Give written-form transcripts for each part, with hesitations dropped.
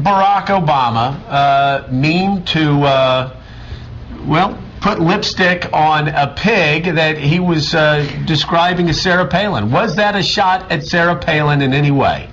Barack Obama mean to, well, put lipstick on a pig that he was describing as Sarah Palin? Was that a shot at Sarah Palin in any way?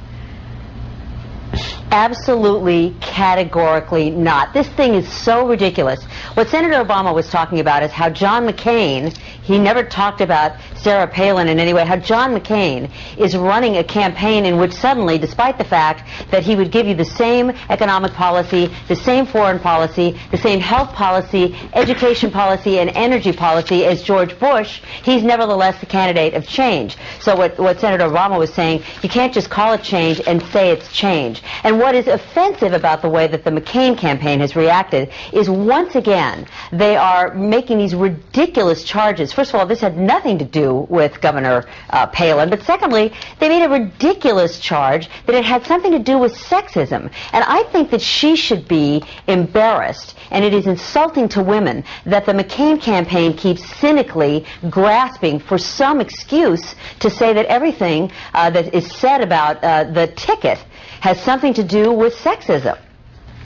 Absolutely, categorically not. This thing is so ridiculous. What Senator Obama was talking about is how John McCain, he never talked about Sarah Palin in any way, how John McCain is running a campaign in which suddenly, despite the fact that he would give you the same economic policy, the same foreign policy, the same health policy, education policy, and energy policy as George Bush, he's nevertheless the candidate of change. So what Senator Obama was saying, you can't just call it change and say it's change. And what is offensive about the way that the McCain campaign has reacted is, once again, they are making these ridiculous charges. First of all, this had nothing to do with Governor Palin, but secondly, they made a ridiculous charge that it had something to do with sexism. And I think that she should be embarrassed, and it is insulting to women that the McCain campaign keeps cynically grasping for some excuse to say that everything that is said about the ticket has something to do with sexism.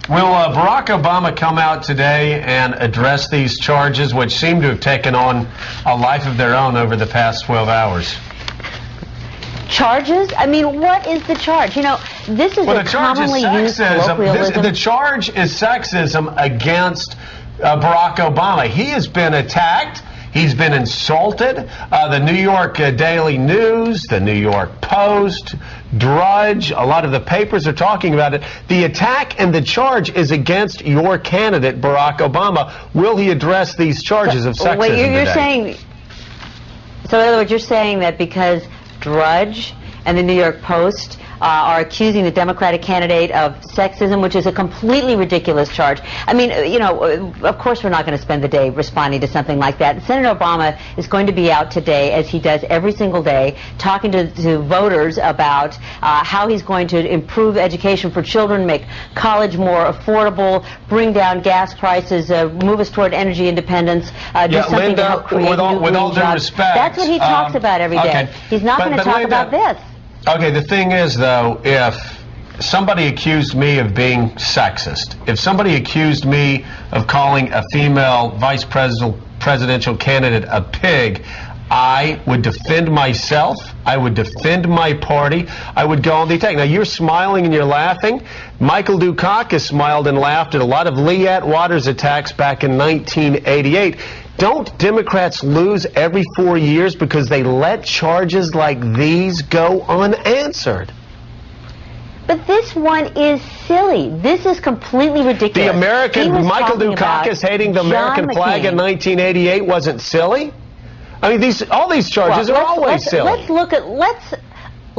Will Barack Obama come out today and address these charges, which seem to have taken on a life of their own over the past 12 hours? Charges? I mean, what is the charge? You know, this is a commonly used colloquialism. The charge is sexism against Barack Obama. He has been attacked. He's been insulted. The New York Daily News, the New York Post, Drudge, a lot of the papers are talking about it. The attack and the charge is against your candidate, Barack Obama. Will he address these charges of sexism today? So in other words, you're saying that because Drudge and the New York Post are accusing the Democratic candidate of sexism, which is a completely ridiculous charge. I mean, you know, of course we're not going to spend the day responding to something like that. Senator Obama is going to be out today, as he does every single day, talking to voters about how he's going to improve education for children, make college more affordable, bring down gas prices, move us toward energy independence, do something Linda, to help create with all due respect, that's what he talks about every day. Okay. He's not going to talk about this. Okay, the thing is, though, if somebody accused me of being sexist, if somebody accused me of calling a female vice presidential candidate a pig, I would defend myself, I would defend my party, I would go on the attack. Now, you're smiling and you're laughing. Michael Dukakis smiled and laughed at a lot of Leatt Waters attacks back in 1988. Don't Democrats lose every 4 years because they let charges like these go unanswered? But this one is silly. This is completely ridiculous. The Michael Dukakis hating the American flag in 1988 wasn't silly? I mean, all these charges are always silly.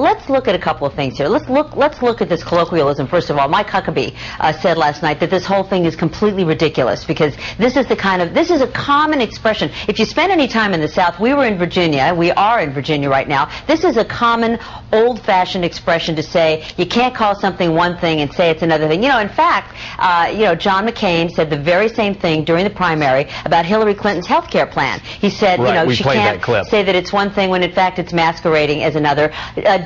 Let's look at a couple of things here. Let's look at this colloquialism. First of all, Mike Huckabee said last night that this whole thing is completely ridiculous because this is a common expression. If you spend any time in the South, we are in Virginia right now. This is a common old-fashioned expression to say you can't call something one thing and say it's another thing. You know, in fact, John McCain said the very same thing during the primary about Hillary Clinton's health care plan. He said, she can't say that it's one thing when in fact it's masquerading as another.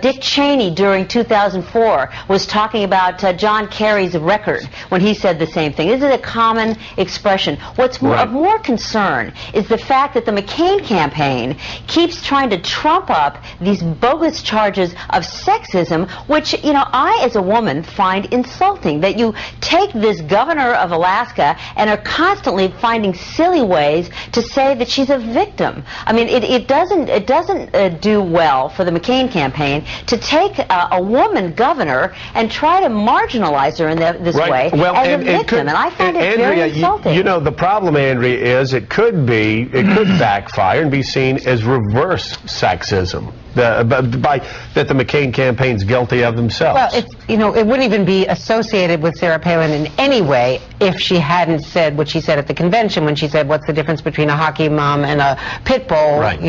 Dick Cheney during 2004 was talking about John Kerry's record when he said the same thing. This is a common expression. What's of more concern is the fact that the McCain campaign keeps trying to trump up these bogus charges of sexism, which, I as a woman find insulting. That you take this governor of Alaska and are constantly finding silly ways to say that she's a victim. I mean, it doesn't do well for the McCain campaign to take a woman governor and try to marginalize her in this way as a victim, and I find it very insulting. You know, the problem, Andrea, is it could backfire and be seen as reverse sexism that the McCain campaign's guilty of themselves. Well, it wouldn't even be associated with Sarah Palin in any way if she hadn't said what she said at the convention when she said, "What's the difference between a hockey mom and a pit bull?" Right.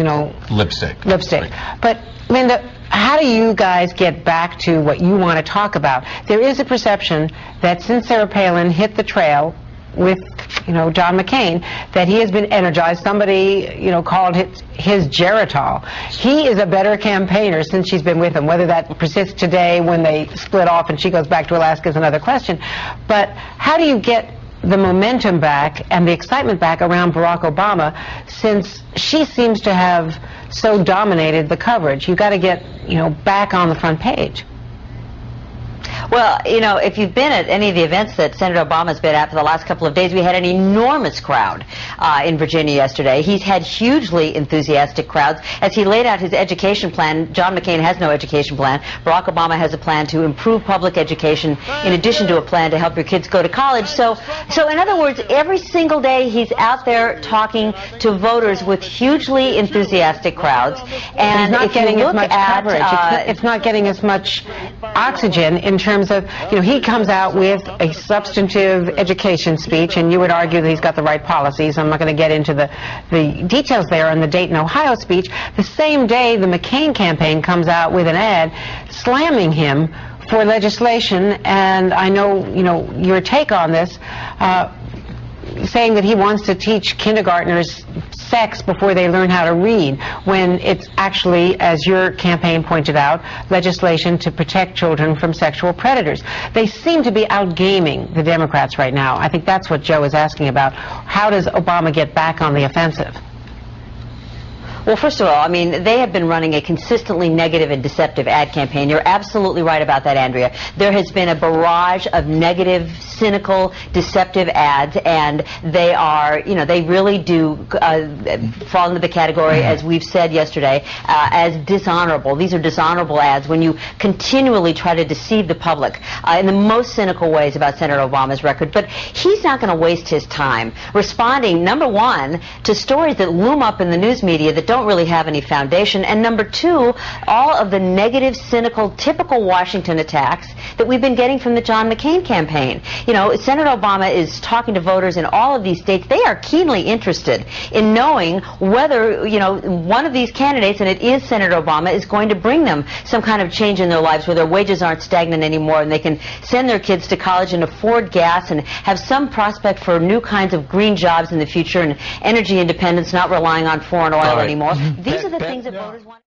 Lipstick. Right. But Linda, how do you guys get back to what you want to talk about? There is a perception that since Sarah Palin hit the trail with John McCain, that he has been energized. Somebody, called his Geritol. He is a better campaigner since she's been with him. Whether that persists today when they split off and she goes back to Alaska is another question. But how do you get the momentum back and the excitement back around Barack Obama, since she seems to have so dominated the coverage? You've got to get, back on the front page. Well, if you've been at any of the events that Senator Obama's been at for the last couple of days, we had an enormous crowd in Virginia yesterday. He's had hugely enthusiastic crowds as he laid out his education plan. John McCain has no education plan. Barack Obama has a plan to improve public education in addition to a plan to help your kids go to college. So in other words, every single day he's out there talking to voters with hugely enthusiastic crowds. And he's not if getting you as look much coverage. It's not getting as much oxygen in terms of, he comes out with a substantive education speech, and you would argue that he's got the right policies. I'm not going to get into the details there on the Dayton, Ohio speech. The same day the McCain campaign comes out with an ad slamming him for legislation, and I know, your take on this, saying that he wants to teach kindergartners sex before they learn how to read, when it's actually, as your campaign pointed out, legislation to protect children from sexual predators. They seem to be outgaming the Democrats right now. I think that's what Joe is asking about. How does Obama get back on the offensive? Well, first of all, they have been running a consistently negative and deceptive ad campaign. You're absolutely right about that, Andrea. There has been a barrage of negative, cynical, deceptive ads, and they are, they really do fall into the category, as we've said yesterday, as dishonorable. These are dishonorable ads when you continually try to deceive the public in the most cynical ways about Senator Obama's record. But he's not going to waste his time responding, number one, to stories that loom up in the news media that don't really have any foundation, and number two, all of the negative, cynical, typical Washington attacks that we've been getting from the John McCain campaign. Senator Obama is talking to voters in all of these states. They are keenly interested in knowing whether, one of these candidates, and it is Senator Obama, is going to bring them some kind of change in their lives where their wages aren't stagnant anymore and they can send their kids to college and afford gas and have some prospect for new kinds of green jobs in the future and energy independence, not relying on foreign oil anymore. These are the things that voters want.